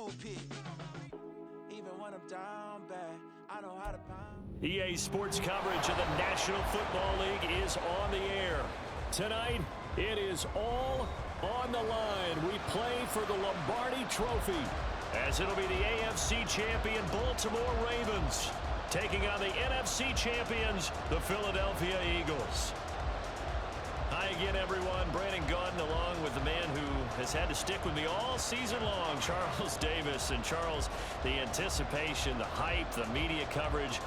pulpit. Even when I'm down bad, I know how to pound. EA Sports coverage of the National Football League is on the air. Tonight, it is all on the line. We play for the Lombardi Trophy, as it'll be the AFC champion Baltimore Ravens taking on the NFC champions, the Philadelphia Eagles. Hi again, everyone. Brandon Gaudin along with the man who has had to stick with me all season long, Charles Davis. And Charles, the anticipation, the hype, the media coverage,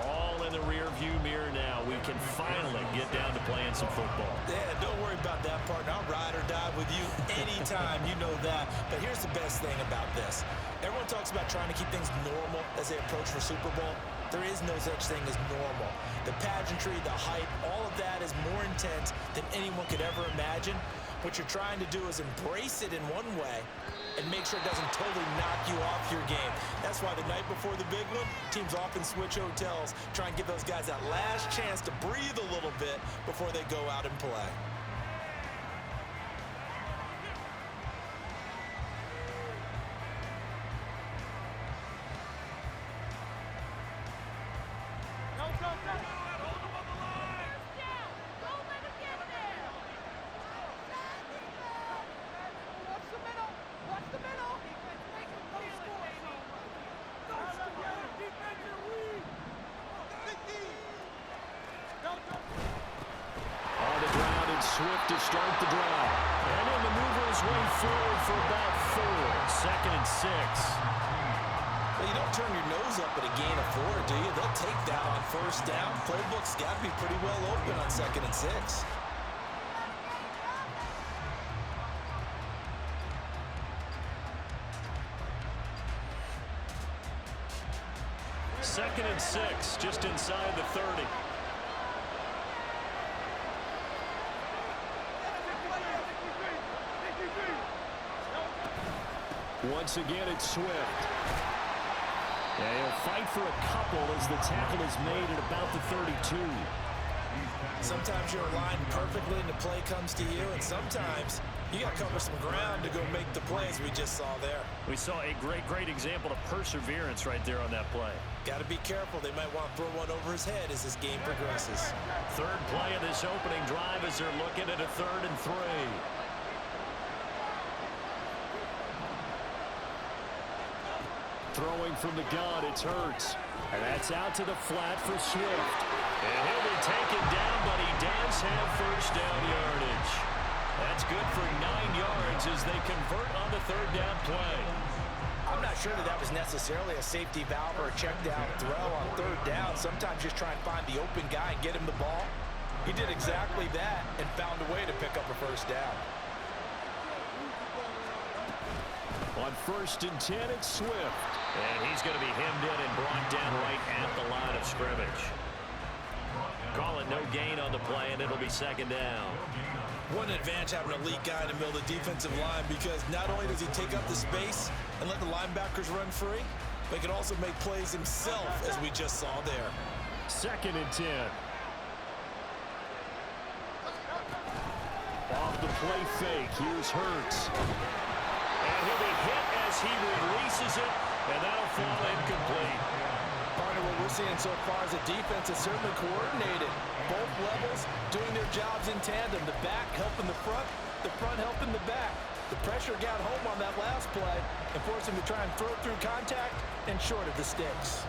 all in the rear-view mirror now. We can finally get down to playing some football. Yeah, don't worry about that, partner. I'll ride or die with you anytime, you know that. But here's the best thing about this. Everyone talks about trying to keep things normal as they approach for Super Bowl. There is no such thing as normal. The pageantry, the hype, all of that is more intense than anyone could ever imagine. What you're trying to do is embrace it in one way and make sure it doesn't totally knock you off your game. That's why the night before the big one, teams often switch hotels, try and give those guys that last chance to breathe a little bit before they go out and play. Swift to start the drive. And he'll maneuver his way forward for about 4. 2nd and 6. Well, you don't turn your nose up at a gain of 4, do you? They'll take that on first down. Playbook's got to be pretty well open on 2nd and 6. Second and 6, just inside the 30. Once again, it's Swift. And he'll fight for a couple as the tackle is made at about the 32. Sometimes you're aligned perfectly and the play comes to you, and sometimes you got to cover some ground to go make the plays we just saw there. We saw a great example of perseverance right there on that play. Got to be careful. They might want to throw one over his head as this game progresses. Third play of this opening drive as they're looking at a 3rd and 3. Throwing from the gun, it's Hurts. And that's out to the flat for Swift. And he'll be taken down, but he does have first down yardage. That's good for 9 yards as they convert on the 3rd down play. I'm not sure that was necessarily a safety valve or a check down throw on 3rd down. Sometimes just try and find the open guy and get him the ball. He did exactly that and found a way to pick up a first down. On 1st and 10, it's Swift. And he's going to be hemmed in and brought down right at the line of scrimmage. Call it no gain on the play, and it'll be 2nd down. One advantage having an elite guy in the middle of the defensive line, because not only does he take up the space and let the linebackers run free, but he can also make plays himself, as we just saw there. 2nd and 10. Off the play fake, here's Hurts. And he'll be hit as he releases it, and that'll fall incomplete. Partner, what we're seeing so far is the defense is certainly coordinated. Both levels doing their jobs in tandem. The back helping the front helping the back. The pressure got home on that last play and forced him to try and throw through contact and short of the sticks.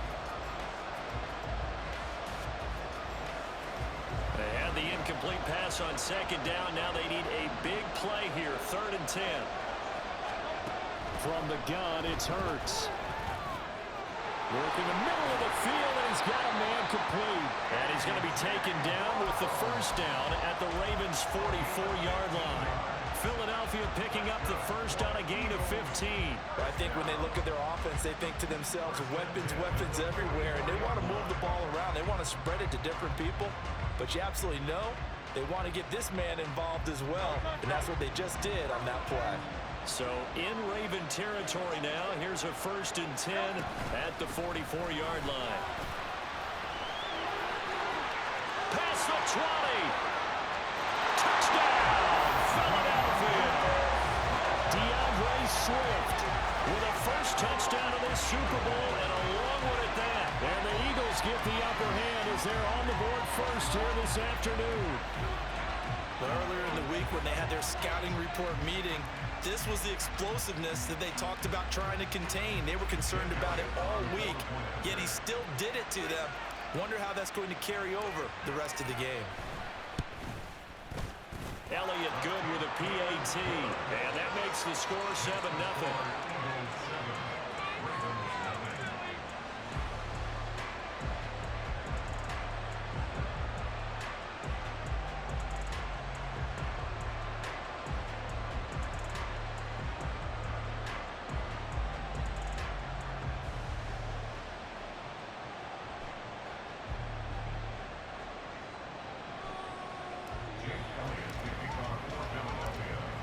They had the incomplete pass on 2nd down. Now they need a big play here, 3rd and 10. From the gun, it's Hurts. Working the middle of the field, and he's got a man complete. And he's going to be taken down with the first down at the Ravens' 44-yard line. Philadelphia picking up the first on a gain of 15. I think when they look at their offense, they think to themselves, weapons everywhere, and they want to move the ball around. They want to spread it to different people, but you absolutely know they want to get this man involved as well, and that's what they just did on that play. So in Raven territory now, here's a 1st and 10 at the 44-yard line. Past the 20. Touchdown, Philadelphia. DeAndre Swift with a first touchdown of this Super Bowl, and a long one at that. And the Eagles get the upper hand as they're on the board first here this afternoon. But earlier in the week when they had their scouting report meeting, this was the explosiveness that they talked about trying to contain. They were concerned about it all week, yet he still did it to them. Wonder how that's going to carry over the rest of the game. Elliott good with a PAT, and that makes the score 7-0.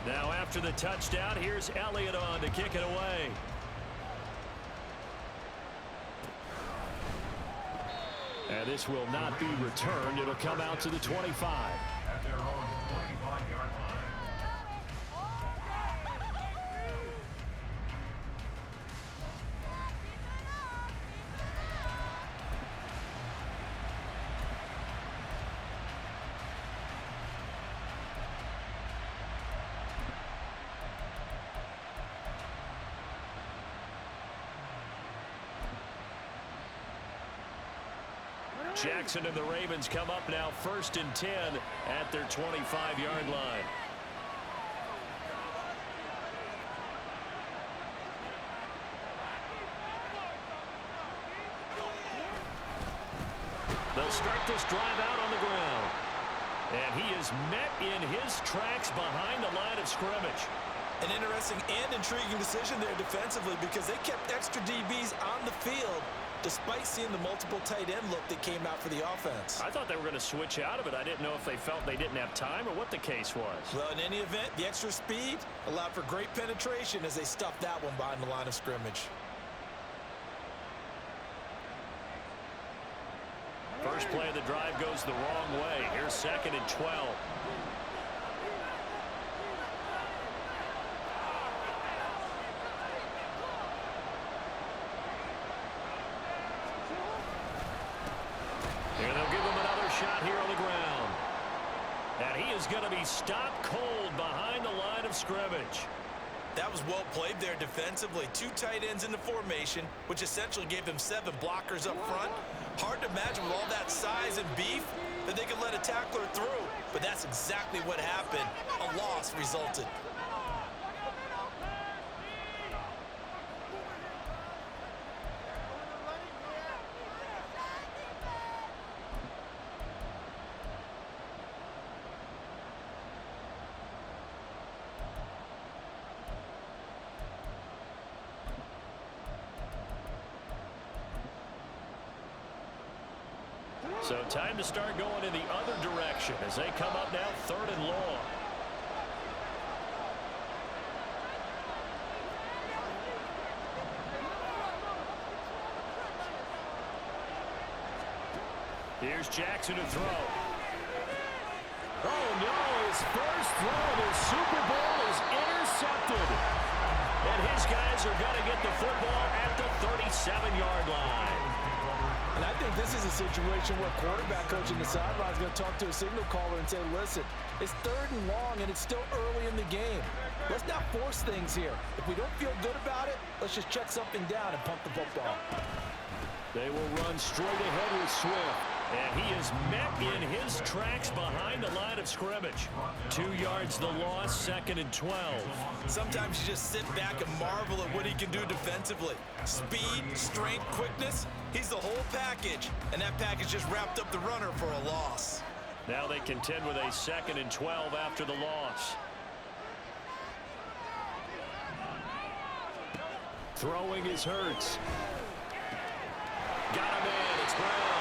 Now after the touchdown, here's Elliott on to kick it away. And this will not be returned. It'll come out to the 25. At their own 25-yard line. Jackson and the Ravens come up now 1st and 10 at their 25-yard line. They'll start this drive out on the ground. And he is met in his tracks behind the line of scrimmage. An interesting and intriguing decision there defensively because they kept extra DBs on the field despite seeing the multiple tight end look that came out for the offense. I thought they were going to switch out of it. I didn't know if they felt they didn't have time or what the case was. Well, in any event, the extra speed allowed for great penetration as they stuffed that one behind the line of scrimmage. First play of the drive goes the wrong way. Here's 2nd and 12. Shot here on the ground. And he is going to be stopped cold behind the line of scrimmage. That was well played there defensively. 2 tight ends in the formation, which essentially gave them 7 blockers up front. Hard to imagine with all that size and beef that they could let a tackler through. But that's exactly what happened. A loss resulted. So time to start going in the other direction as they come up now 3rd and long. Here's Jackson to throw. Oh no, his first throw of his Super Bowl is intercepted. And his guys are going to get the football at the 37-yard line. And I think this is a situation where quarterback coach in the sideline is going to talk to a signal caller and say, listen, it's 3rd and long and it's still early in the game. Let's not force things here. If we don't feel good about it, let's just check something down and pump the football. They will run straight ahead with Swift. And he is met in his tracks behind the line of scrimmage. 2 yards the loss, 2nd and 12. Sometimes you just sit back and marvel at what he can do defensively. Speed, strength, quickness, he's the whole package. And that package just wrapped up the runner for a loss. Now they contend with a 2nd and 12 after the loss. Throwing is Hurts. Got him in, it's Brown.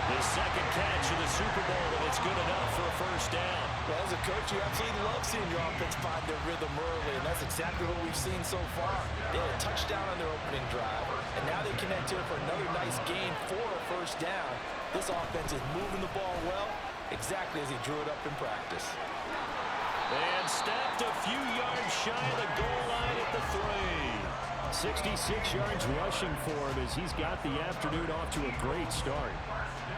His 2nd catch of the Super Bowl, and it's good enough for a first down. Well, as a coach, you absolutely love seeing your offense find their rhythm early, and that's exactly what we've seen so far. They had a touchdown on their opening drive, and now they connect here for another nice gain for a first down. This offense is moving the ball well, exactly as he drew it up in practice. And stopped a few yards shy of the goal line at the 3. 66 yards rushing for him as he's got the afternoon off to a great start.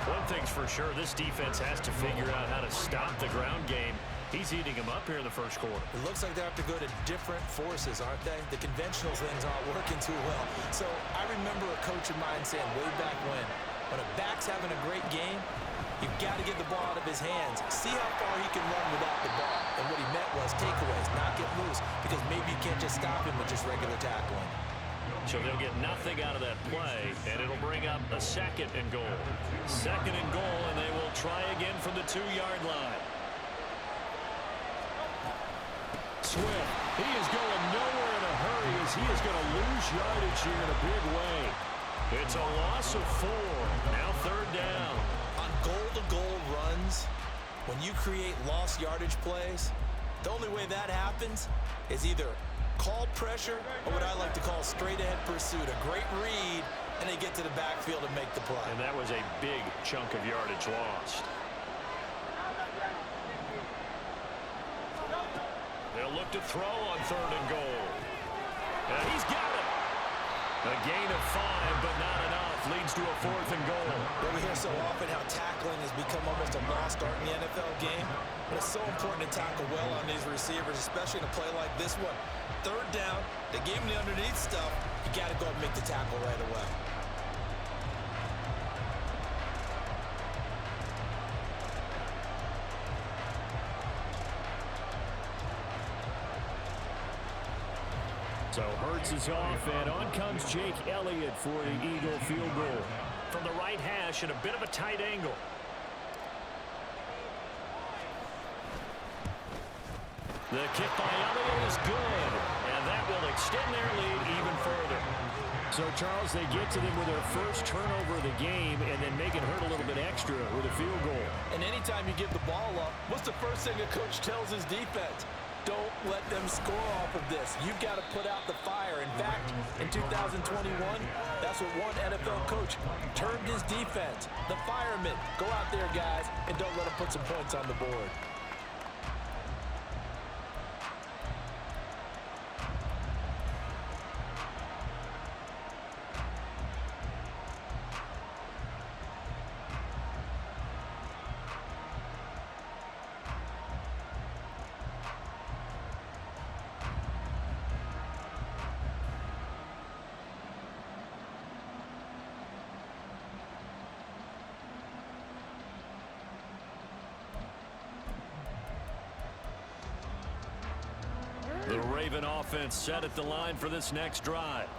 One thing's for sure, this defense has to figure out how to stop the ground game. He's eating him up here in the first quarter. It looks like they have to go to different forces, aren't they? The conventional things aren't working too well. So I remember a coach of mine saying way back when a back's having a great game, you've got to get the ball out of his hands. See how far he can run without the ball. And what he meant was takeaways, not get loose, because maybe you can't just stop him with just regular tackling. So they'll get nothing out of that play, and it'll bring up a 2nd and goal. 2nd and goal, and they will try again from the 2-yard line. Swift, he is going nowhere in a hurry as he is going to lose yardage here in a big way. It's a loss of 4. Now 3rd down. On goal-to-goal runs, when you create lost yardage plays, the only way that happens is either called pressure or what I like to call straight-ahead pursuit. A great read, and they get to the backfield and make the play. And that was a big chunk of yardage lost. They'll look to throw on 3rd and goal. And he's got it. A gain of 5, but not enough. Leads to a 4th and goal. Well, we hear so often how tackling has become almost a lost art in the NFL game. But it's so important to tackle well on these receivers, especially in a play like this one. 3rd down, they gave him the underneath stuff. You got to go and make the tackle right away. So Hurts is off, and on comes Jake Elliott for the Eagle field goal. From the right hash at a bit of a tight angle. The kick by Elliott is good, and that will extend their lead even further. So, Charles, they get to them with their first turnover of the game and then make it hurt a little bit extra with a field goal. And anytime you give the ball up, what's the first thing a coach tells his defense? Don't let them score off of this. You've got to put out the fire. In fact, in 2021, that's what one NFL coach termed his defense. The firemen. Go out there, guys, and don't let them put some points on the board. The Raven offense set at the line for this next drive.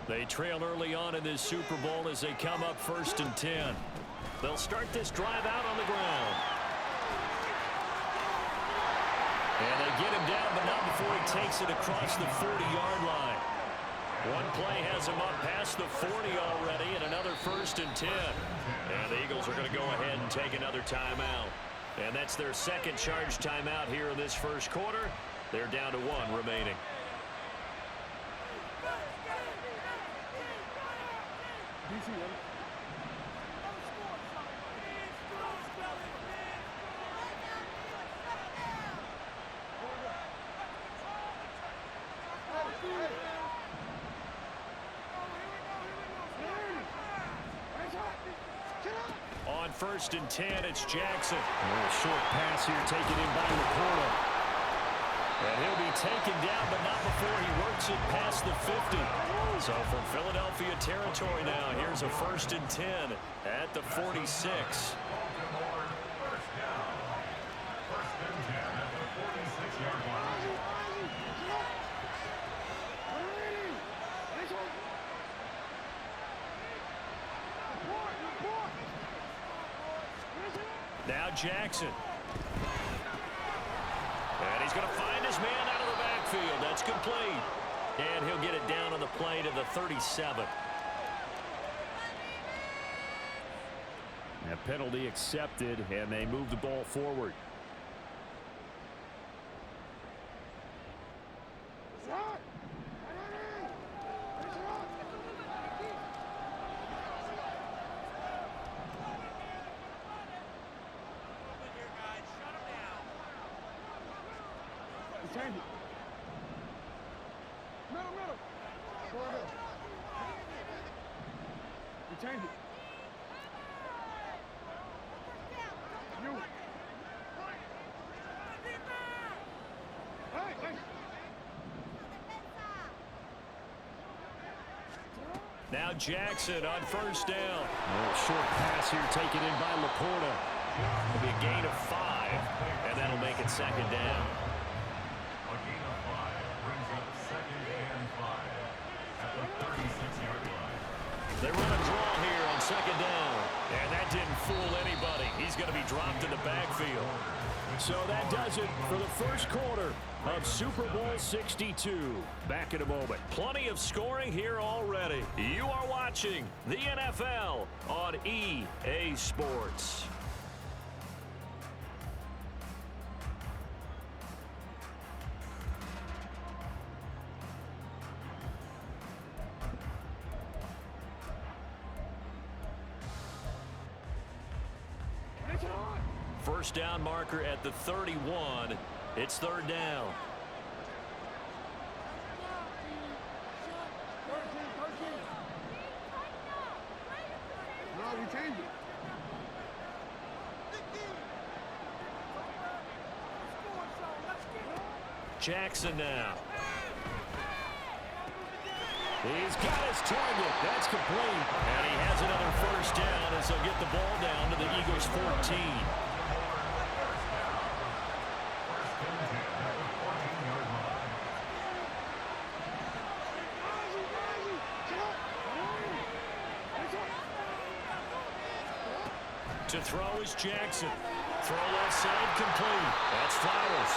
They trail early on in this Super Bowl as they come up 1st and 10. They'll start this drive out on the ground. And they get him down, but not before he takes it across the 40-yard line. One play has him up past the 40 already, and another 1st and 10. And the Eagles are going to go ahead and take another timeout. And that's their 2nd charge timeout here in this first quarter. They're down to 1 remaining. On 1st and 10, it's Jackson. A little short pass here taken in by Laporta. And he'll be taken down, but not before he works it past the 50. So from Philadelphia territory now, here's a 1st and 10 at the 46. Now Jackson. And he's going to find his man out of the backfield. That's complete. And he'll get it down on the play to the 37. A penalty accepted, and they move the ball forward. change it. You. Hey. Now Jackson on first down. Short pass here taken in by Laporta. It'll be a gain of 5, and that'll make it second down. A gain of 5 brings up 2nd and 5 at the 36-yard line. They run a draw here on second down. And that didn't fool anybody. He's going to be dropped in the backfield. So that does it for the first quarter of Super Bowl 62. Back in a moment. Plenty of scoring here already. You are watching the NFL on EA Sports. First down marker at the 31. It's third down. No, we change it. Jackson now. He's got his target. That's complete. And he has another first down as they'll get the ball down to the Eagles' 14. To throw is Jackson. Throw left side complete. That's Flowers.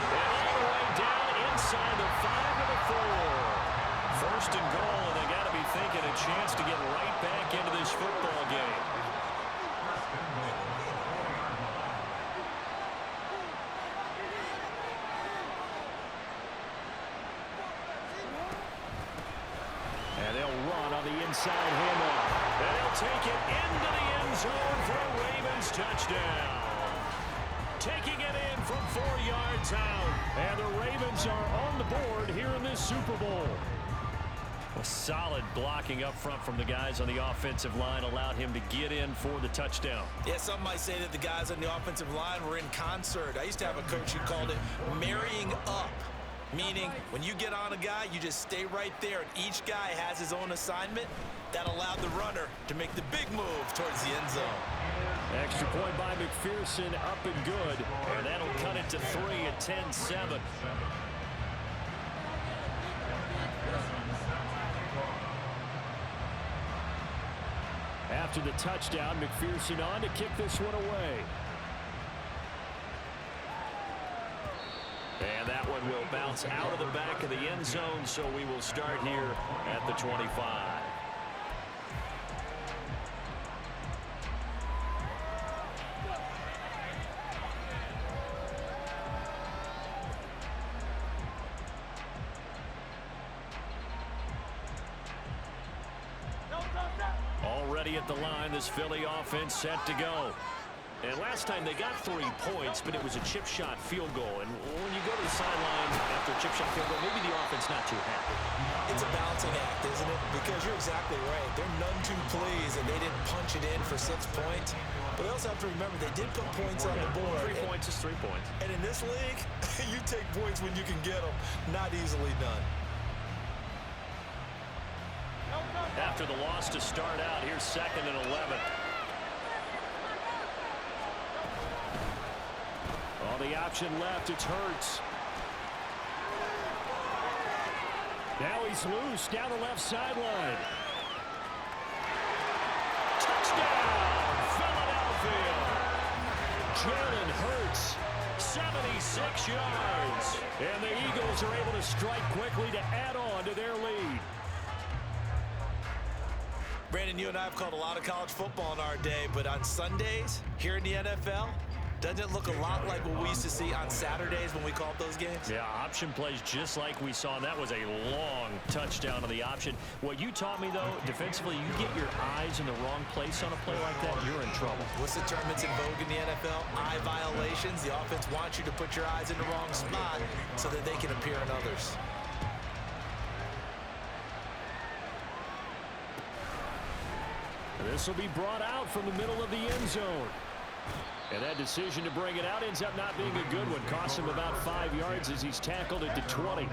And all the way down inside the 5 to the 4. First and goal, and they got to be thinking a chance to get right back into this football game. And they'll run on the inside handoff. And they'll take it into the end zone for a Ravens touchdown. Taking it in from 4 yards out. And the Ravens are on the board here in this Super Bowl. A solid blocking up front from the guys on the offensive line allowed him to get in for the touchdown. Yeah, some might say that the guys on the offensive line were in concert. I used to have a coach who called it marrying up. Meaning, when you get on a guy, you just stay right there, and each guy has his own assignment. That allowed the runner to make the big move towards the end zone. Extra point by McPherson, up and good. And that'll cut it to 3 at 10-7. After the touchdown, McPherson on to kick this one away. And that one will bounce out of the back of the end zone, so we will start here at the 25. Already at the line, this Philly offense set to go. And last time they got 3 points, but it was a chip shot field goal. And when you go to the sideline after a chip shot field goal, maybe the offense not too happy. It's a balancing act, isn't it? Because you're exactly right. They're none too pleased, and they didn't punch it in for 6 points. But they also have to remember they did put points on the board. 3 points is 3 points. And in this league, you take points when you can get them. Not easily done. After the loss to start out, here's 2nd and 11. On the option left, it's Hurts. Now he's loose down the left sideline. Touchdown, Philadelphia! Jalen Hurts, 76 yards. And the Eagles are able to strike quickly to add on to their lead. Brandon, you and I have called a lot of college football in our day, but on Sundays, here in the NFL, doesn't it look a lot like what we used to see on Saturdays when we called those games? Yeah, option plays just like we saw, and that was a long touchdown on the option. What you taught me, though, defensively, you get your eyes in the wrong place on a play like that, you're in trouble. What's the term that's in vogue in the NFL? Eye violations. The offense wants you to put your eyes in the wrong spot so that they can appear in others. This will be brought out from the middle of the end zone. And that decision to bring it out ends up not being a good one. Costs him about 5 yards as he's tackled at the 20.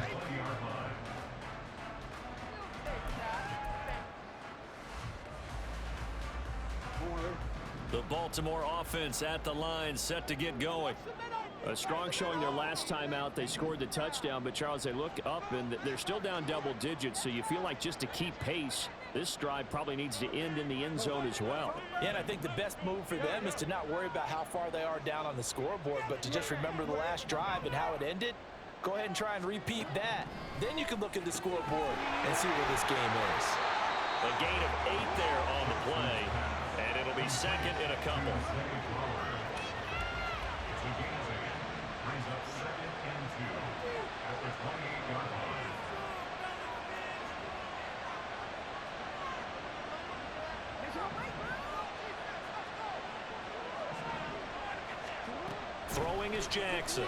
The Baltimore offense at the line, set to get going. A strong showing their last time out. They scored the touchdown, but Charles, they look up and they're still down double digits, so you feel like just to keep pace, this drive probably needs to end in the end zone as well. Yeah, and I think the best move for them is to not worry about how far they are down on the scoreboard, but to just remember the last drive and how it ended. Go ahead and try and repeat that. Then you can look at the scoreboard and see where this game is. A gain of 8 there on the play, and it'll be second and a couple. Brings up 2nd and 2 at the 28-yard line. Throwing is Jackson. A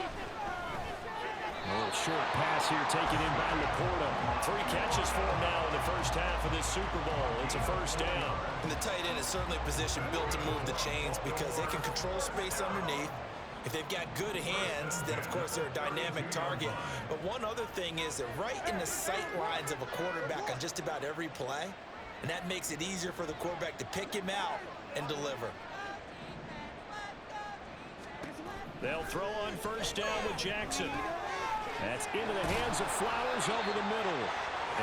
little short pass here taken in by Laporta. 3 catches for him now in the first half of this Super Bowl. It's a first down. And the tight end is certainly a position built to move the chains because they can control space underneath. If they've got good hands, then of course they're a dynamic target. But one other thing is they're right in the sight lines of a quarterback on just about every play. And that makes it easier for the quarterback to pick him out and deliver. They'll throw on first down with Jackson. That's into the hands of Flowers over the middle.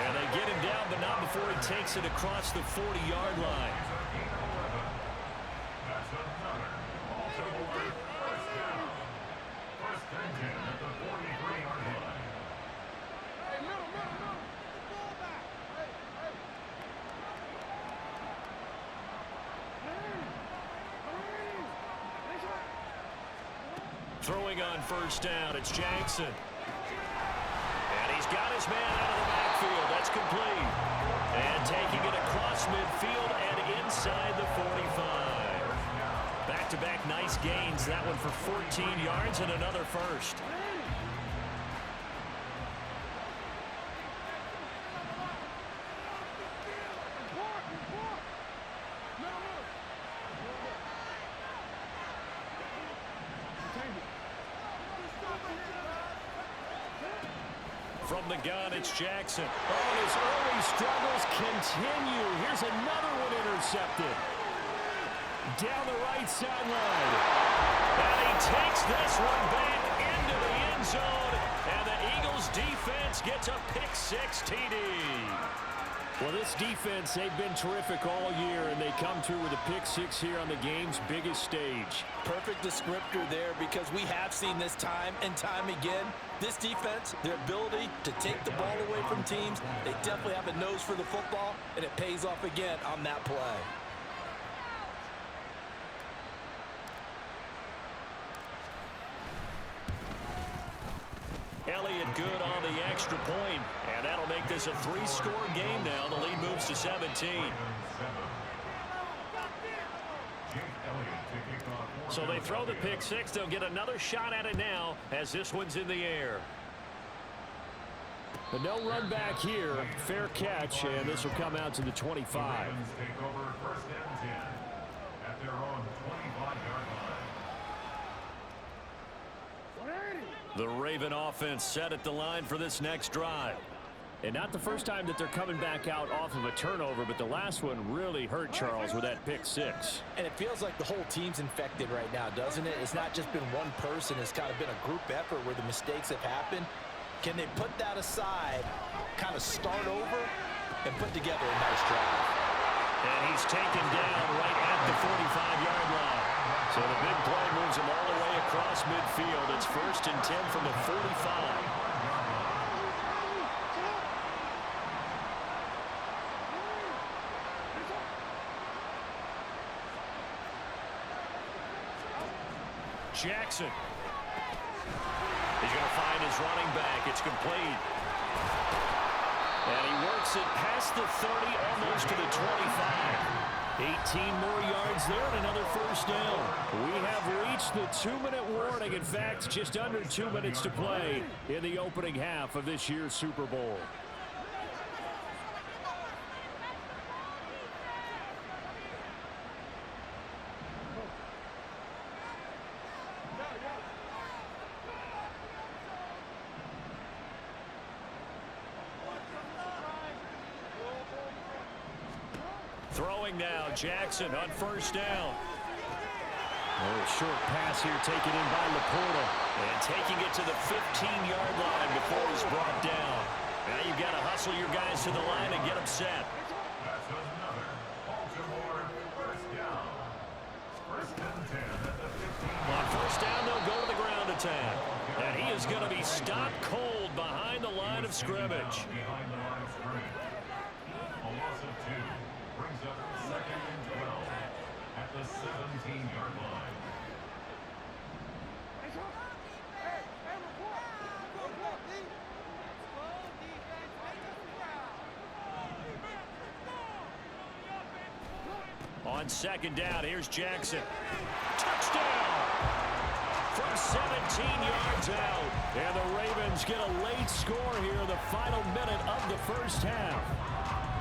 And they get him down, but not before he takes it across the 40-yard line. That's another Baltimore first down. 1st and 10 at the 43-yard line. Hey, middle. The ball back. Hey. Throwing on first down, it's Jackson. And he's got his man out of the backfield. That's complete. And taking it across midfield and inside the 45. Back-to-back nice gains. That one for 14 yards and another first. From the gun, it's Jackson. Oh, his early struggles continue. Here's another one intercepted. Down the right sideline. And he takes this one back into the end zone. And the Eagles defense gets a pick-6 TD. Well, this defense, they've been terrific all year, and they come through with a pick-6 here on the game's biggest stage. Perfect descriptor there because we have seen this time and time again. This defense, their ability to take the ball away from teams, they definitely have a nose for the football, and it pays off again on that play. Elliott good on the extra point, and that'll make this a 3-score game now. The lead moves to 17. So they throw the pick-6. They'll get another shot at it now as this one's in the air. But no run back here. Fair catch, and this will come out to the 25. Take over 1st and 10 at their own 25-yard line. The Raven offense set at the line for this next drive. And not the first time that they're coming back out off of a turnover, but the last one really hurt Charles with that pick-6. And it feels like the whole team's infected right now, doesn't it? It's not just been one person. It's kind of been a group effort where the mistakes have happened. Can they put that aside, kind of start over, and put together a nice drive? And he's taken down right at the 45-yard line. So the big play moves him all the way across midfield. It's 1st and 10 from the 45. Jackson. He's going to find his running back. It's complete. And he works it past the 30, almost to the 25. 18 more yards there and another first down. We have reached the 2-minute warning. In fact, just under 2 minutes to play in the opening half of this year's Super Bowl. Throwing now, Jackson on first down. A short pass here taken in by Laporta. And taking it to the 15-yard line before he's brought down. Now you've got to hustle your guys to the line and get them set. That's another Baltimore first down. First and 10 at the 15. On first down, they'll go to the ground attack. And he is going to be stopped cold behind the line of scrimmage. Behind the line of scrimmage. A loss of 2 brings up second and 12 at the 17-yard line. On second down, here's Jackson. Touchdown! From 17 yards out. And the Ravens get a late score here in the final minute of the first half.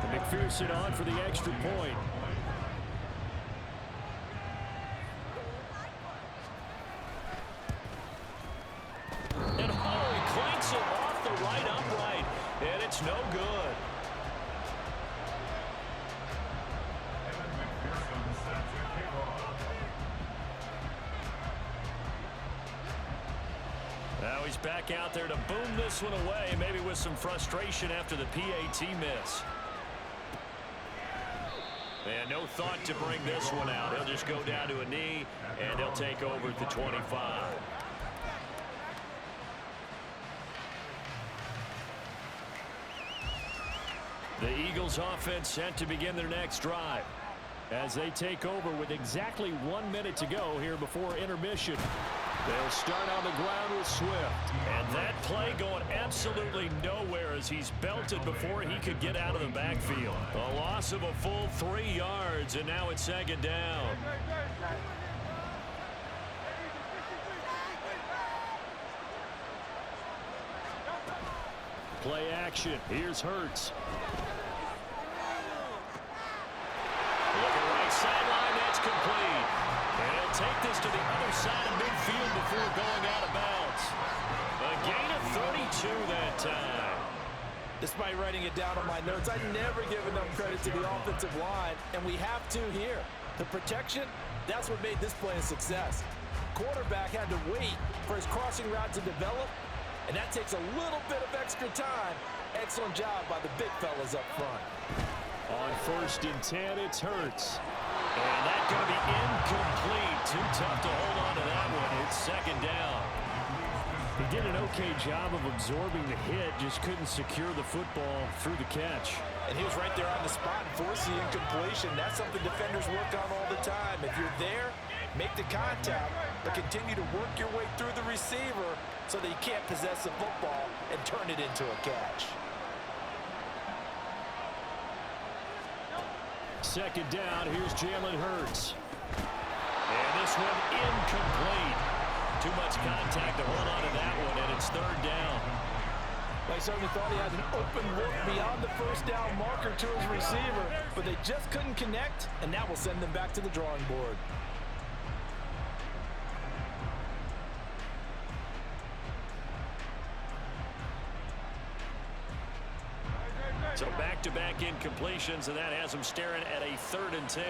And McPherson on for the extra point. And Holloway clanks it off the right upright. And it's no good. Now he's back out there to boom this one away, maybe with some frustration after the PAT miss. And no thought to bring this one out. He'll just go down to a knee, and he'll take over at the 25. The Eagles offense set to begin their next drive as they take over with exactly 1 minute to go here before intermission. They'll start on the ground with Swift. And that play going absolutely nowhere as he's belted before he could get out of the backfield. A loss of a full 3 yards, and now it's second down. Play action. Here's Hurts. Looking right sideline, that's complete. And he'll take this to the other side of midfield before going out of bounds. A gain of 32 that time. Despite writing it down on my notes, I never give enough credit to the offensive line, and we have to here. The protection, that's what made this play a success. Quarterback had to wait for his crossing route to develop, and that takes a little bit of extra time. Excellent job by the big fellas up front. On first and 10, it's Hurts. And that's going to be incomplete. Too tough to hold on to that one. It's second down. He did an okay job of absorbing the hit, just couldn't secure the football through the catch. And he was right there on the spot and forced the incompletion. That's something defenders work on all the time. If you're there, make the contact, but continue to work your way through the receiver so that you can't possess the football and turn it into a catch. Second down, here's Jalen Hurts. And this one incomplete. Too much contact to hold on to that one, and it's third down. They certainly thought he had an open look beyond the first down marker to his receiver, but they just couldn't connect, and that will send them back to the drawing board. So back-to-back incompletions, and that has them staring at a 3rd and 10.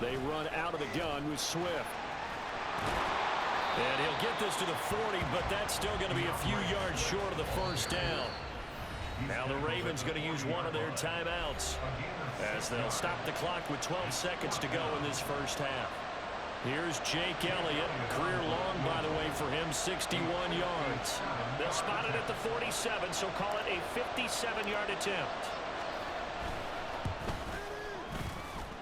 They run out of the gun with Swift. And he'll get this to the 40, but that's still going to be a few yards short of the first down. Now the Ravens going to use one of their timeouts as they'll stop the clock with 12 seconds to go in this first half. Here's Jake Elliott, career long, by the way, for him, 61 yards. They'll spot it at the 47, so call it a 57-yard attempt.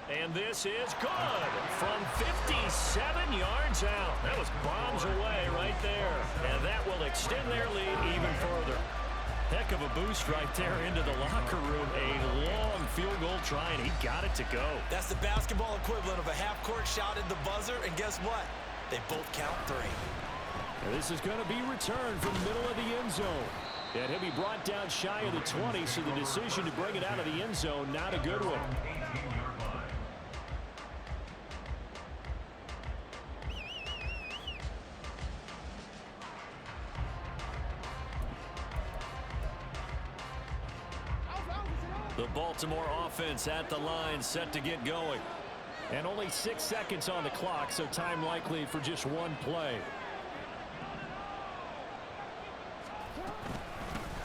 And this is good from 57 yards out. That was bombs away right there. And that will extend their lead even further. Heck of a boost right there into the locker room. A long field goal try, and he got it to go. That's the basketball equivalent of a half-court shot at the buzzer, and guess what? They both count 3. And this is going to be returned from the middle of the end zone. And he'll be brought down shy of the 20, so the decision to bring it out of the end zone, not a good one. 18-yard line. The Baltimore offense at the line, set to get going. And only 6 seconds on the clock, so time likely for just one play.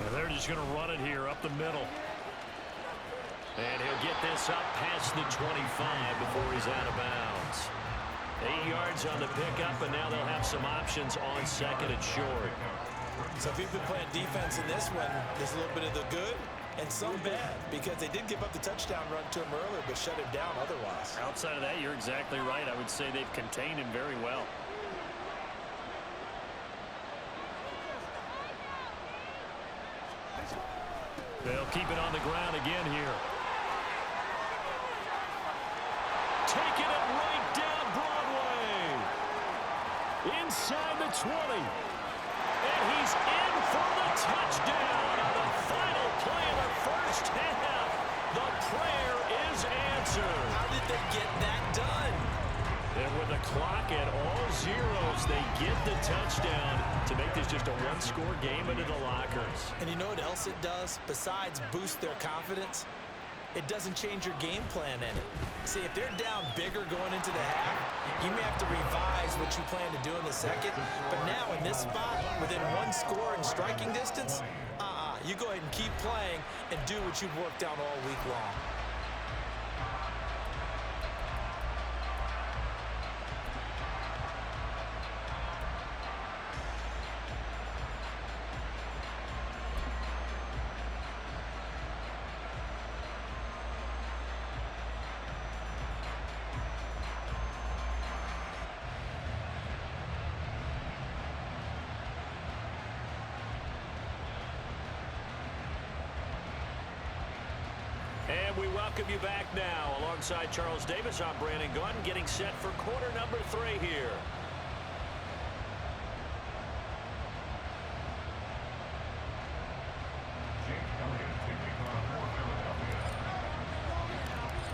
And they're just going to run it here up the middle. And he'll get this up past the 25 before he's out of bounds. 8 yards on the pickup, and now they'll have some options on second and short. So if you've been playing defense in this one, there's a little bit of the good and some bad, because they did give up the touchdown run to him earlier, but shut him down otherwise. Outside of that, you're exactly right. I would say they've contained him very well. They'll keep it on the ground again here. Taking it right down Broadway. Inside the 20. And he's in for the touchdown on the final play of the first half. The prayer is answered. How did they get that done? And with the clock at all zeros, they get the touchdown to make this just a one-score game into the lockers. And you know what else it does? Besides boost their confidence, it doesn't change your game plan any. See, if they're down bigger going into the half, you may have to revise what you plan to do in the second. But now in this spot, within one score and striking distance, you go ahead and keep playing and do what you've worked out all week long. And we welcome you back now. Alongside Charles Davis, I'm Brandon Gaudin, getting set for quarter number 3 here.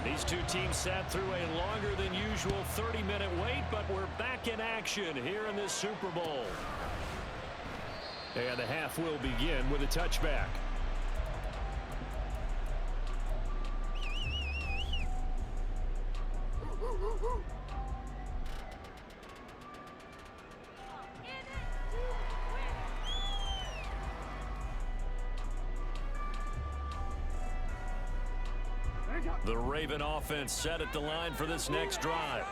These two teams sat through a longer than usual 30-minute wait, but we're back in action here in this Super Bowl. And the half will begin with a touchback. The Raven offense set at the line for this next drive.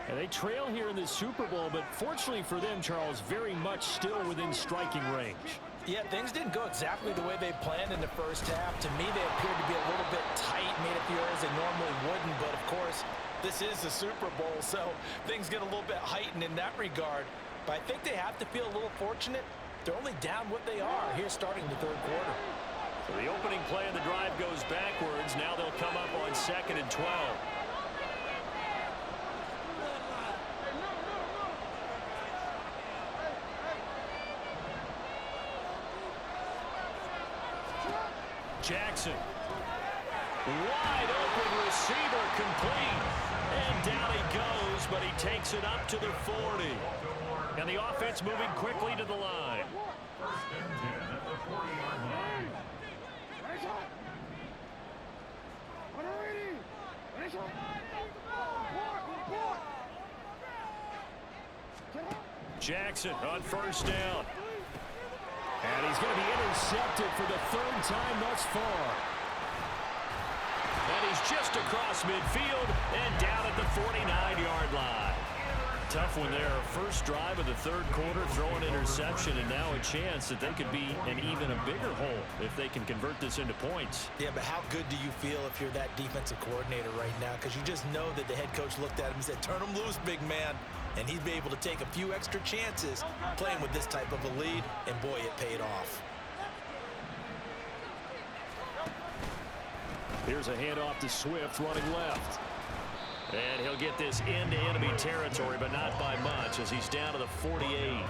And they trail here in this Super Bowl, but fortunately for them, Charles, very much still within striking range. Yeah, things didn't go exactly the way they planned in the first half. To me, they appeared to be a little bit tight, made it feel as they normally wouldn't. But, of course, this is the Super Bowl, so things get a little bit heightened in that regard. But I think they have to feel a little fortunate. They're only down what they are here starting the third quarter. So the opening play of the drive goes backwards. Now they'll come up on 2nd and 12. Jackson. Wide open receiver complete. And down he goes, but he takes it up to the 40. And the offense moving quickly to the line. First and 10 at the 40-yard line. Jackson on first down. And he's going to be intercepted for the 3rd time thus far. And he's just across midfield and down at the 49-yard line. Tough one there. First drive of the third quarter, throwing interception, and now a chance that they could be in even a bigger hole if they can convert this into points. Yeah, but how good do you feel if you're that defensive coordinator right now? Because you just know that the head coach looked at him and said, turn him loose, big man. And he's been able to take a few extra chances playing with this type of a lead, and boy, it paid off. Here's a handoff to Swift running left. And he'll get this into enemy territory, but not by much, as he's down to the 48.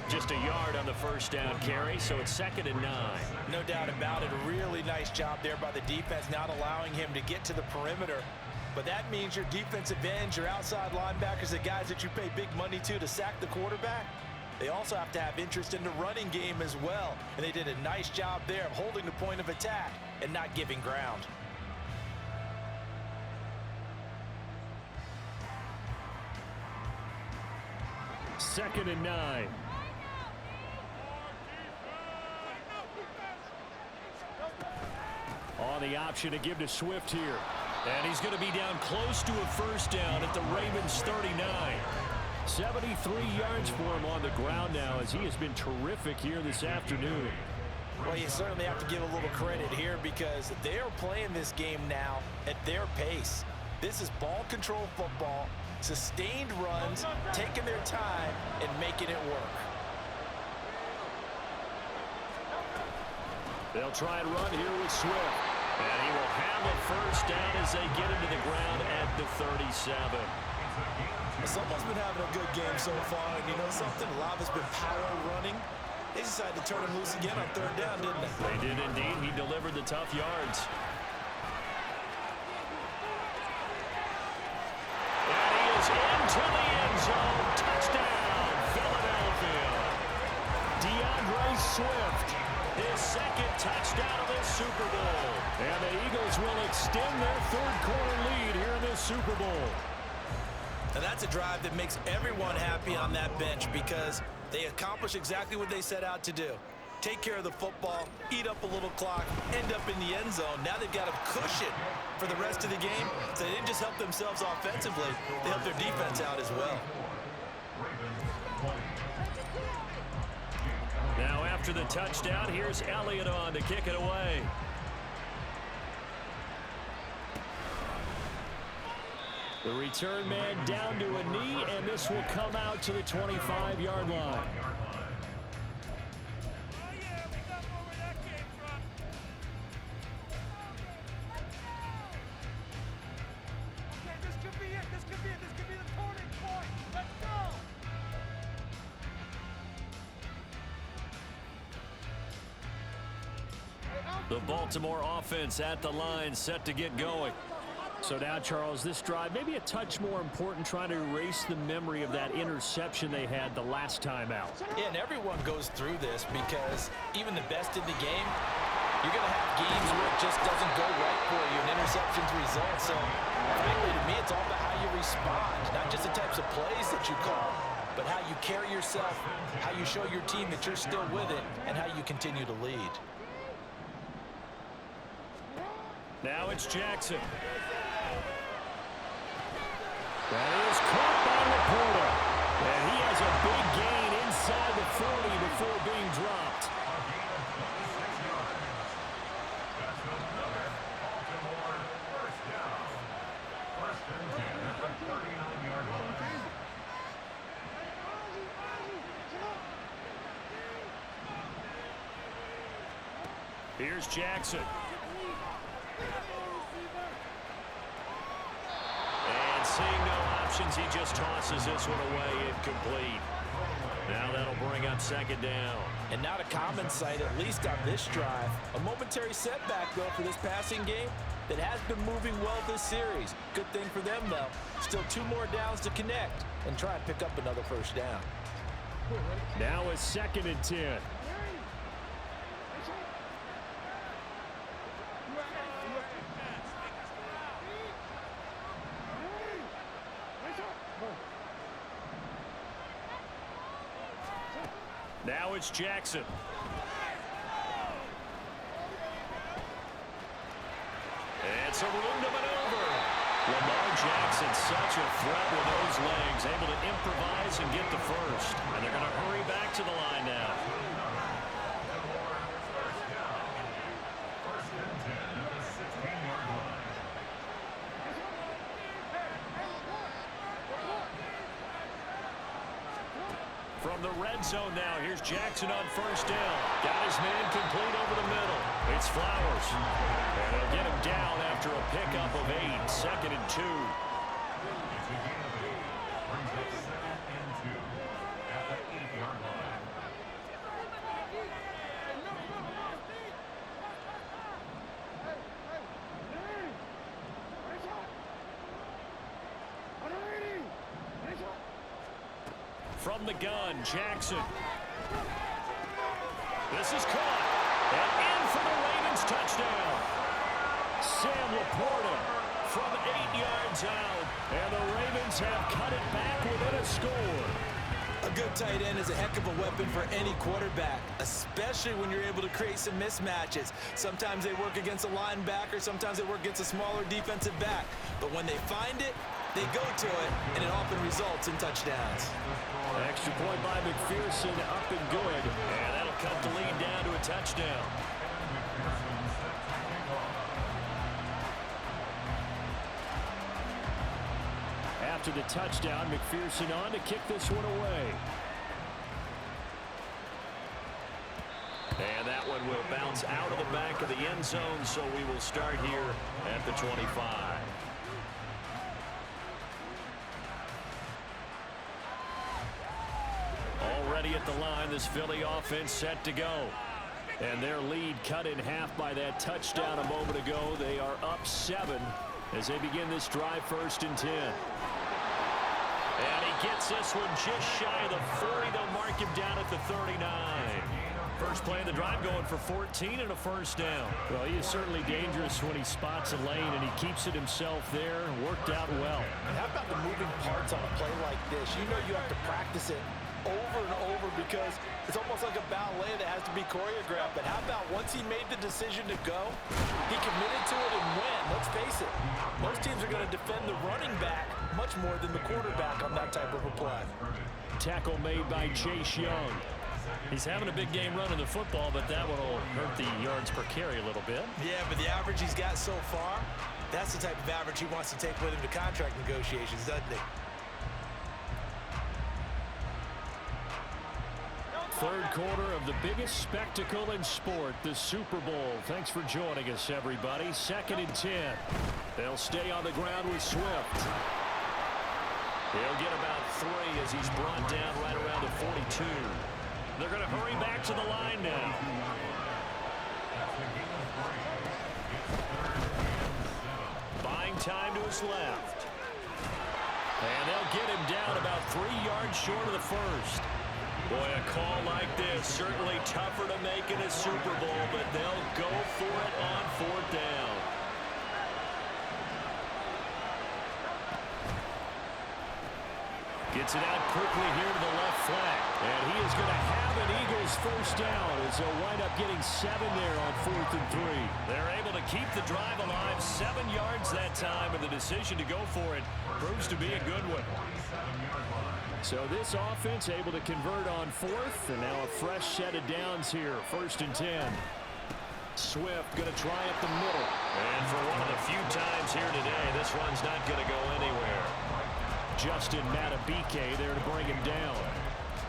Just a yard on the first down carry, so it's 2nd and 9. No doubt about it. A really nice job there by the defense, not allowing him to get to the perimeter. But that means your defensive ends, your outside linebackers, the guys that you pay big money to sack the quarterback, they also have to have interest in the running game as well. And they did a nice job there of holding the point of attack and not giving ground. Second and 9. On the option to give to Swift here. And he's going to be down close to a first down at the Ravens 39. 73 yards for him on the ground now as he has been terrific here this afternoon. Well, you certainly have to give a little credit here because they're playing this game now at their pace. This is ball control football, sustained runs, taking their time, and making it work. They'll try and run here with Swift. And he will have a first down as they get into the ground at the 37. Someone's been having a good game so far, and you know something? A lot has been power running. They decided to turn him loose again on third down, didn't they? They did indeed. He delivered the tough yards. And he is into the end zone. Touchdown, Philadelphia. DeAndre Swift, his second touchdown of this Super Bowl. And the Eagles will extend their third quarter lead here in this Super Bowl. And that's a drive that makes everyone happy on that bench because they accomplish exactly what they set out to do. Take care of the football, eat up a little clock, end up in the end zone. Now they've got a cushion for the rest of the game. So they didn't just help themselves offensively, they helped their defense out as well. Now after the touchdown, here's Elliott on to kick it away. The return man down to a knee, and this will come out to the 25-yard line. This could be it. This could be the turning point. Let's go. The Baltimore offense at the line, set to get going. So now, Charles, this drive maybe a touch more important, trying to erase the memory of that interception they had the last time out. Yeah, and everyone goes through this because even the best in the game, you're going to have games where it just doesn't go right for you, and interceptions result. So, frankly, to me, it's all about how you respond, not just the types of plays that you call, but how you carry yourself, how you show your team that you're still with it, and how you continue to lead. Now it's Jackson. That is caught by Laporta. And he has a big gain inside the 40 before being dropped. Here's Jackson. And seeing no options, he just tosses this one away incomplete. Now that'll bring up second down. And not a common sight, at least on this drive. A momentary setback, though, for this passing game that has been moving well this series. Good thing for them, though. Still 2 more downs to connect and try and pick up another first down. Now it's second and 10. Now it's Jackson. And some room to maneuver. Lamar Jackson, such a threat with those legs, able to improvise and get the first. And they're going to hurry back to the line now. From the red zone now, here's Jackson on first down. Got his man complete over the middle. It's Flowers. And they'll get him down after a pickup of 8. Second and 2. From from the gun, Jackson. This is caught. And in for the Ravens touchdown. Sam Laporta from 8 yards out. And the Ravens have cut it back within a score. A good tight end is a heck of a weapon for any quarterback, especially when you're able to create some mismatches. Sometimes they work against a linebacker, sometimes they work against a smaller defensive back. But when they find it, they go to it, and it often results in touchdowns. Extra point by McPherson, up and good. And that'll cut the lead down to a touchdown. After the touchdown, McPherson on to kick this one away. And that one will bounce out of the back of the end zone, so we will start here at the 25. Already at the line, this Philly offense set to go. And their lead cut in half by that touchdown a moment ago. They are up 7 as they begin this drive, 1st and 10. And he gets this one just shy of the 40. They'll mark him down at the 39. First play of the drive going for 14 and a first down. Well, he is certainly dangerous when he spots a lane, and he keeps it himself there. Worked out well. And how about the moving parts on a play like this? You know you have to practice it over and over because it's almost like a ballet that has to be choreographed. But how about once he made the decision to go, he committed to it and went. Let's face it, most teams are going to defend the running back much more than the quarterback on that type of a play. Tackle made by Chase Young. He's having a big game running the football, but that one will hurt the yards per carry a little bit. Yeah, but the average he's got so far, that's the type of average he wants to take with him to contract negotiations, doesn't he? Third quarter of the biggest spectacle in sport, the Super Bowl. Thanks for joining us, everybody. 2nd and 10. They'll stay on the ground with Swift. He'll get about 3 as he's brought down right around the 42. They're going to hurry back to the line now. Buying time to his left. And they'll get him down about 3 yards short of the first. Boy, a call like this, certainly tougher to make in a Super Bowl, but they'll go for it on 4th down. Gets it out quickly here to the left flank. And he is going to have an Eagles first down as they'll wind up getting 7 there on 4th and 3. They're able to keep the drive alive, 7 yards that time, and the decision to go for it proves to be a good one. So this offense able to convert on 4th, and now a fresh set of downs here, 1st and 10. Swift going to try up the middle. And for one of the few times here today, this one's not going to go anywhere. Justin Matabike there to bring him down.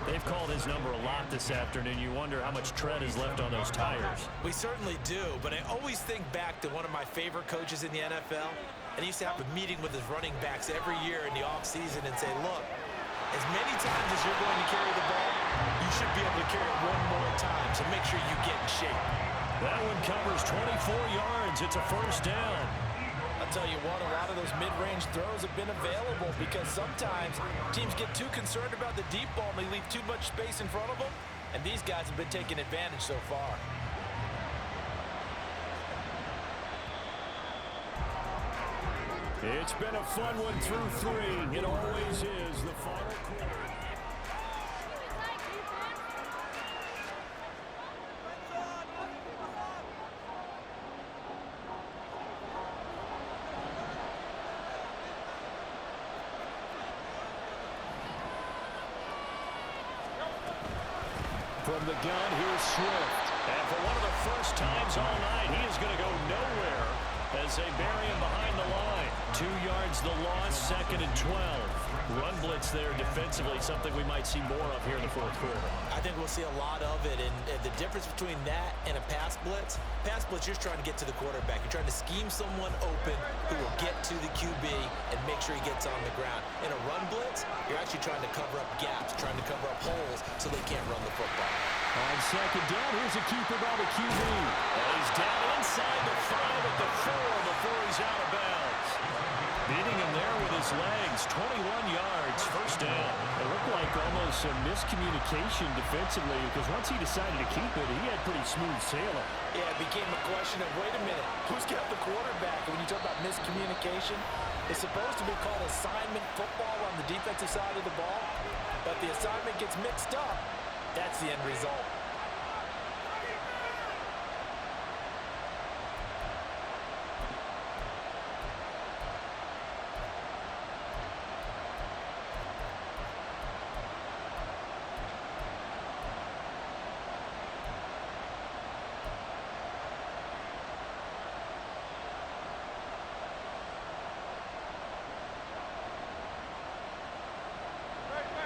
They've called his number a lot this afternoon. You wonder how much tread is left on those tires. We certainly do, but I always think back to one of my favorite coaches in the NFL, and he used to have a meeting with his running backs every year in the offseason and say, look, as many times as you're going to carry the ball, you should be able to carry it one more time, so make sure you get in shape. That one covers 24 yards. It's a first down. I'll tell you what, a lot of those mid-range throws have been available because sometimes teams get too concerned about the deep ball and they leave too much space in front of them, and these guys have been taking advantage so far. It's been a fun one through 3. It always is the final quarter. From the gun, here's Swift. And for one of the first times all night, he is going to go nowhere as they bury him behind the line. 2 yards the loss, 2nd and 12. Run blitz there defensively, something we might see more of here in the 4th quarter. I think we'll see a lot of it, and the difference between that and a pass blitz, you're trying to get to the quarterback. You're trying to scheme someone open who will get to the QB and make sure he gets on the ground. In a run blitz, you're actually trying to cover up gaps, trying to cover up holes so they can't run the football. On 2nd down, here's a keeper by the QB. And he's down inside the 5 at the 4 before he's out of bounds. Beating him there with his legs. 21 yards, first down. It looked like almost a miscommunication defensively because once he decided to keep it, he had pretty smooth sailing. Yeah, it became a question of, wait a minute, who's got the quarterback? And when you talk about miscommunication, it's supposed to be called assignment football on the defensive side of the ball, but the assignment gets mixed up. That's the end result.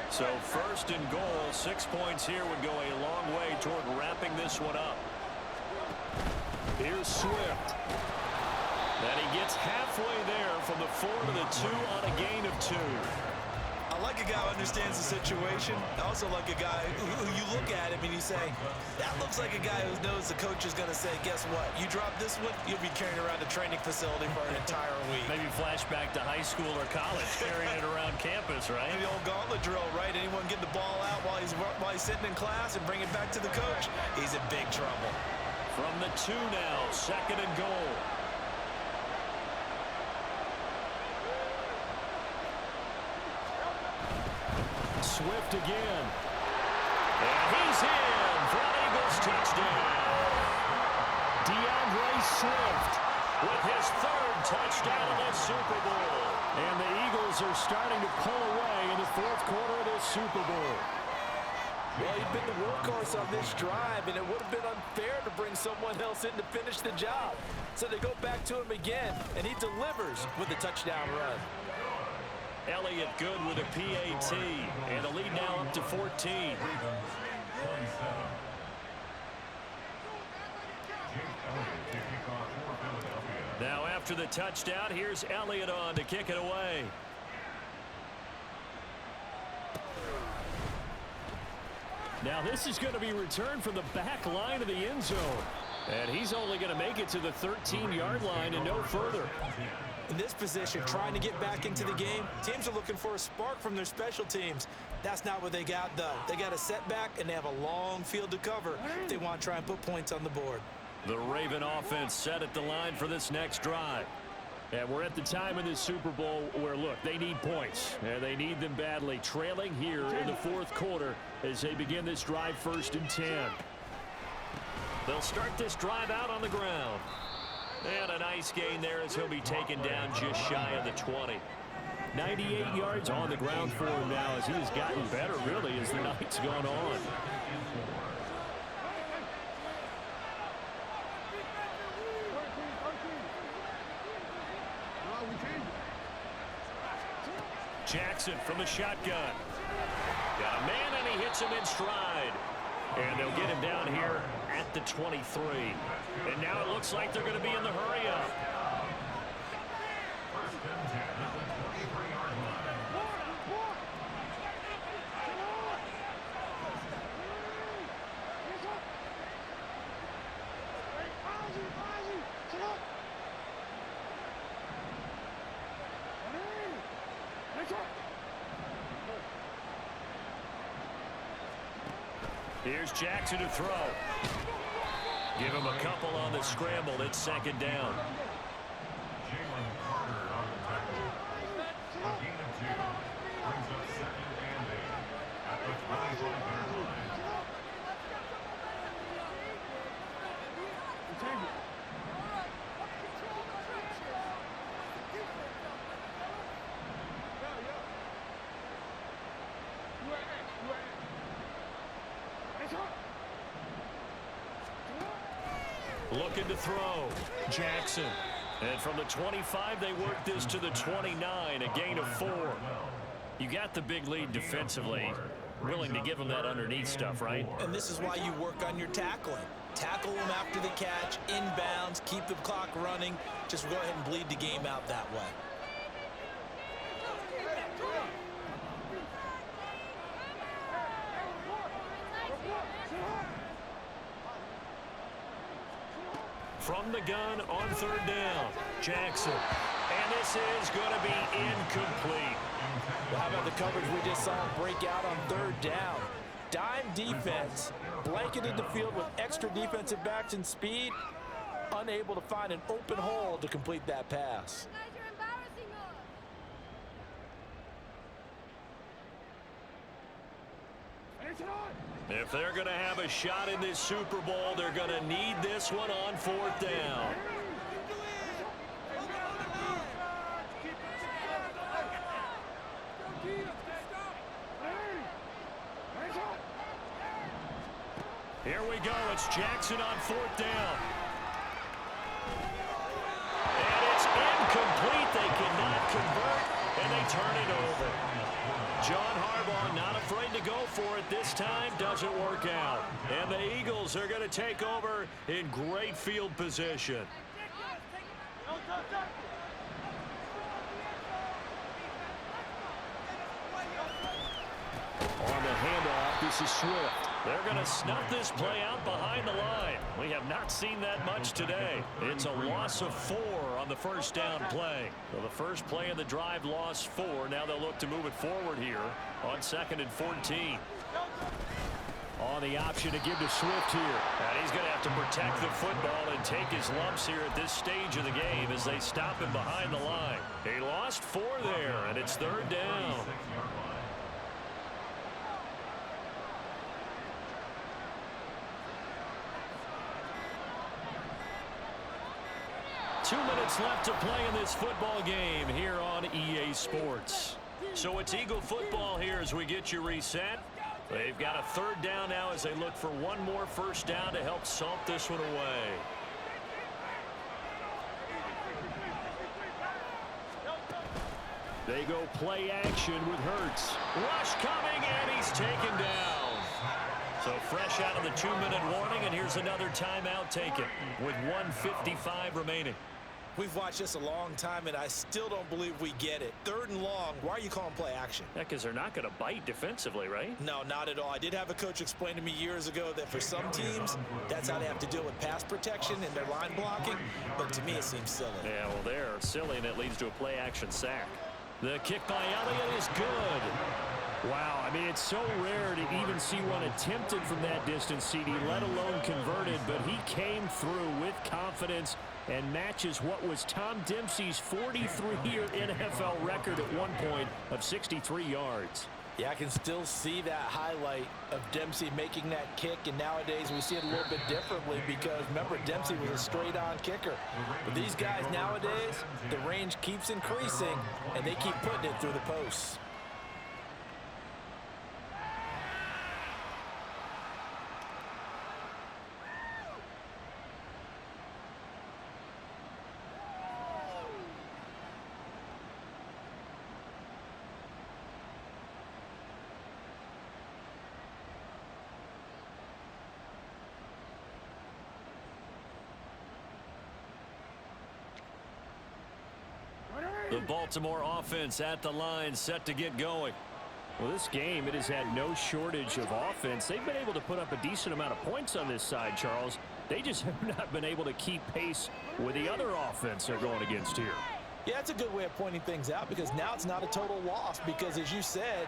So first and goal, 6 points here would go a long way toward wrapping this one up. Here's Swift. And he gets halfway there from the 4 to the 2 on a gain of 2. I like a guy who understands the situation. I also like a guy who you look at him and you say, that looks like a guy who knows the coach is going to say, guess what? You drop this one, you'll be carrying around a training facility for an entire week. Maybe flashback to high school or college, carrying it around campus, right? Maybe the old gauntlet drill, right? Anyone get the ball out while he's sitting in class and bring it back to the coach? He's in big trouble. From the 2 now, second and goal. Swift again. And he's in for an Eagles touchdown. DeAndre Swift with his 3rd touchdown of the Super Bowl. And the Eagles are starting to pull away in the 4th quarter of this Super Bowl. Well, he'd been the workhorse on this drive, and it would have been unfair to bring someone else in to finish the job. So they go back to him again, and he delivers with a touchdown run. Elliott good with a PAT, and the lead now up to 14. Now after the touchdown, here's Elliott on to kick it away. Now this is going to be returned from the back line of the end zone. And he's only going to make it to the 13-yard line and no further. In this position, trying to get back into the game, teams are looking for a spark from their special teams. That's not what they got, though. They got a setback, and they have a long field to cover if they want to try and put points on the board. The Raven offense set at the line for this next drive. And we're at the time in this Super Bowl where, look, they need points. And they need them badly, trailing here in the 4th quarter as they begin this drive 1st and 10. They'll start this drive out on the ground. And a nice gain there as he'll be taken down just shy of the 20. 98 yards on the ground for him now as he has gotten better, really, as the night's gone on. Jackson from the shotgun. Got a man, and he hits him in stride. And they'll get him down here at the 23. And now it looks like they're going to be in the hurry-up. Here's Jackson to throw. Give him a couple on the scramble. It's 2nd down. Jalen Carter on the tackle. A gain of 2. Brings up 2nd and 8 at the 25-yard line. Looking to throw. Jackson. And from the 25, they work this to the 29, a gain of 4. You got the big lead defensively. Willing to give them that underneath stuff, right? And this is why you work on your tackling. Tackle them after the catch, inbounds, keep the clock running. Just go ahead and bleed the game out that way. From the gun on 3rd down, Jackson. And this is going to be incomplete. Well, how about the coverage we just saw break out on third down? Dime defense, blanketed the field with extra defensive backs and speed, unable to find an open hole to complete that pass. If they're going to have a shot in this Super Bowl, they're going to need this one on fourth down. Here we go. It's Jackson on fourth down. And it's incomplete. They cannot convert, and they turn it over. John Harbaugh not afraid to go for it this time. Doesn't work out. And the Eagles are going to take over in great field position. On the handoff, this is Swift. They're going to snuff this play out behind the line. We have not seen that much today. It's a loss of 4 on the first down play. So the first play of the drive lost 4. Now they'll look to move it forward here on 2nd and 14. On the option to give to Swift here. And he's going to have to protect the football and take his lumps here at this stage of the game as they stop him behind the line. He lost 4 there, and it's third down. 2 minutes left to play in this football game here on EA Sports. So it's Eagle football here as we get you reset. They've got a third down now as they look for one more first down to help salt this one away. They go play action with Hurts. Rush coming, and he's taken down. So fresh out of the 2-minute warning, and here's another timeout taken with 1:55 remaining. We've watched this a long time, and I still don't believe we get it. 3rd and long, why are you calling play action? Yeah, because they're not going to bite defensively, right? No, not at all. I did have a coach explain to me years ago that for some teams, that's how they have to deal with pass protection and their line blocking. But to me, it seems silly. Yeah, well, they're silly, and it leads to a play action sack. The kick by Elliott is good. Wow, I mean, it's so rare to even see one attempted from that distance, CD, let alone converted, but he came through with confidence and matches what was Tom Dempsey's 43-year NFL record at one point of 63 yards. Yeah, I can still see that highlight of Dempsey making that kick, and nowadays we see it a little bit differently because, remember, Dempsey was a straight-on kicker. But these guys nowadays, the range keeps increasing, and they keep putting it through the posts. The Baltimore offense at the line, set to get going. Well, this game, it has had no shortage of offense. They've been able to put up a decent amount of points on this side, Charles. They just have not been able to keep pace with the other offense they're going against here. Yeah, that's a good way of pointing things out because now it's not a total loss because, as you said,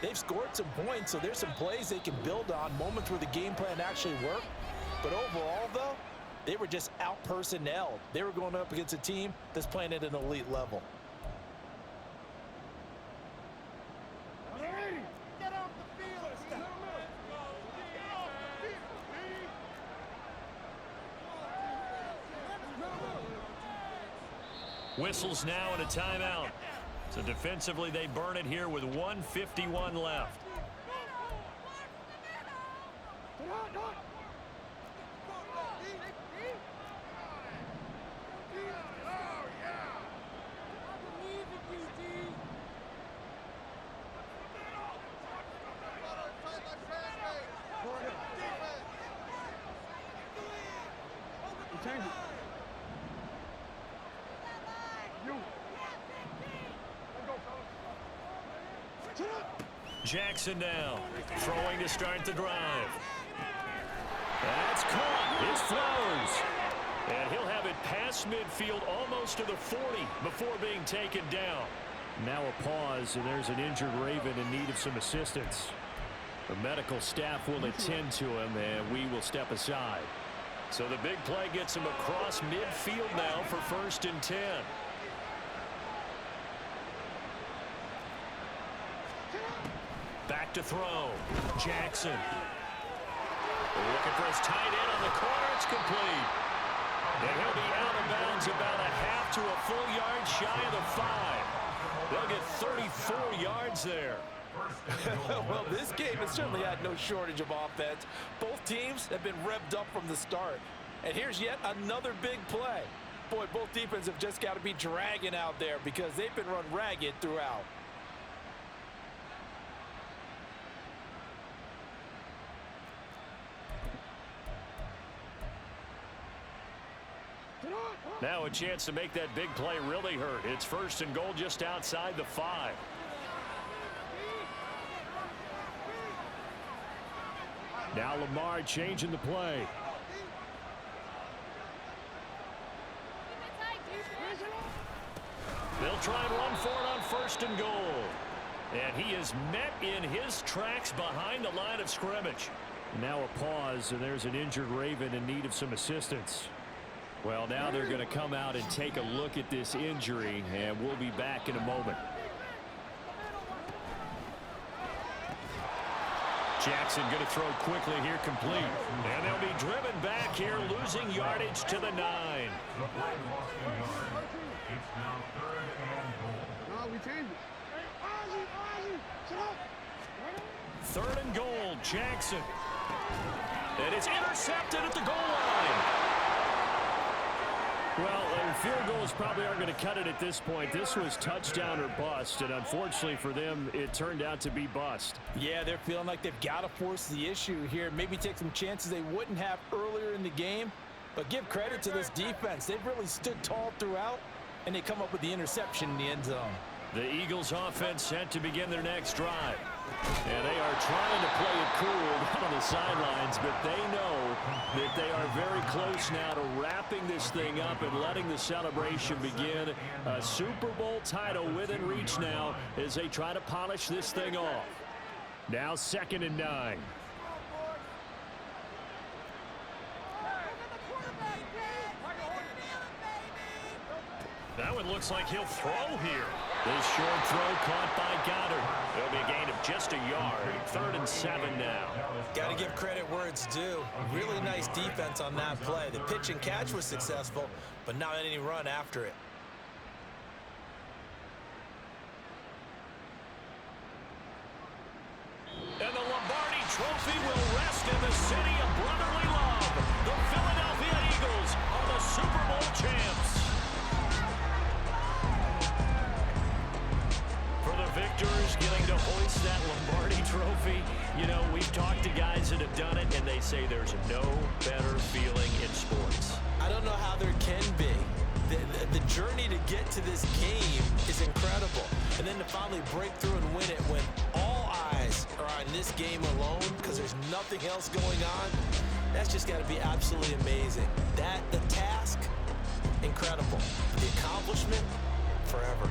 they've scored some points, so there's some plays they can build on, moments where the game plan actually worked. But overall, though, they were just out-personnelled. They were going up against a team that's playing at an elite level. Whistles now and a timeout. So defensively, they burn it here with 1:51 left. Jackson now, throwing to start the drive. That's caught. It's Flowers. And he'll have it past midfield almost to the 40 before being taken down. Now a pause, and there's an injured Raven in need of some assistance. The medical staff will attend to him, and we will step aside. So the big play gets him across midfield now for 1st and 10. Back to throw. Jackson. Looking for his tight end on the corner. It's complete. And he'll be out of bounds about a half to a full yard shy of the 5. They'll get 34 yards there. Well, this game has certainly had no shortage of offense. Both teams have been revved up from the start. And here's yet another big play. Boy, both defenses have just got to be dragging out there because they've been run ragged throughout. Now a chance to make that big play really hurt. It's 1st and goal just outside the 5. Now Lamar changing the play. They'll try and run for it on 1st and goal. And he is met in his tracks behind the line of scrimmage. Now a pause, and there's an injured Raven in need of some assistance. Well, now they're going to come out and take a look at this injury, and we'll be back in a moment. Jackson going to throw quickly here, complete. And they'll be driven back here, losing yardage to the 9. The play lost a yard. It's now 3rd and goal. No, we changed it. 3rd and goal, Jackson. And it's intercepted at the goal line. Well, field goals probably aren't going to cut it at this point. This was touchdown or bust, and unfortunately for them, it turned out to be bust. Yeah, they're feeling like they've got to force the issue here. Maybe take some chances they wouldn't have earlier in the game. But give credit to this defense. They've really stood tall throughout, and they come up with the interception in the end zone. The Eagles offense set to begin their next drive. And they are trying to play it cool on the sidelines, but they know that they are very close now to wrapping this thing up and letting the celebration begin. A Super Bowl title within reach now as they try to polish this thing off. Now 2nd and 9. That one looks like he'll throw here. This short throw caught by Goddard. It'll be a gain of just a yard. 3rd and 7 now. Got to give credit where it's due. Really nice defense on that play. The pitch and catch was successful, but not any run after it. And the Lombardi Trophy will rest in the city of brotherly love. The Philadelphia Eagles are the Super Bowl champs. Victors getting to hoist that Lombardi Trophy. You know, we've talked to guys that have done it, and they say there's no better feeling in sports. I don't know how there can be. The journey to get to this game is incredible. And then to finally break through and win it when all eyes are on this game alone because there's nothing else going on, that's just got to be absolutely amazing. The task, incredible. The accomplishment, forever.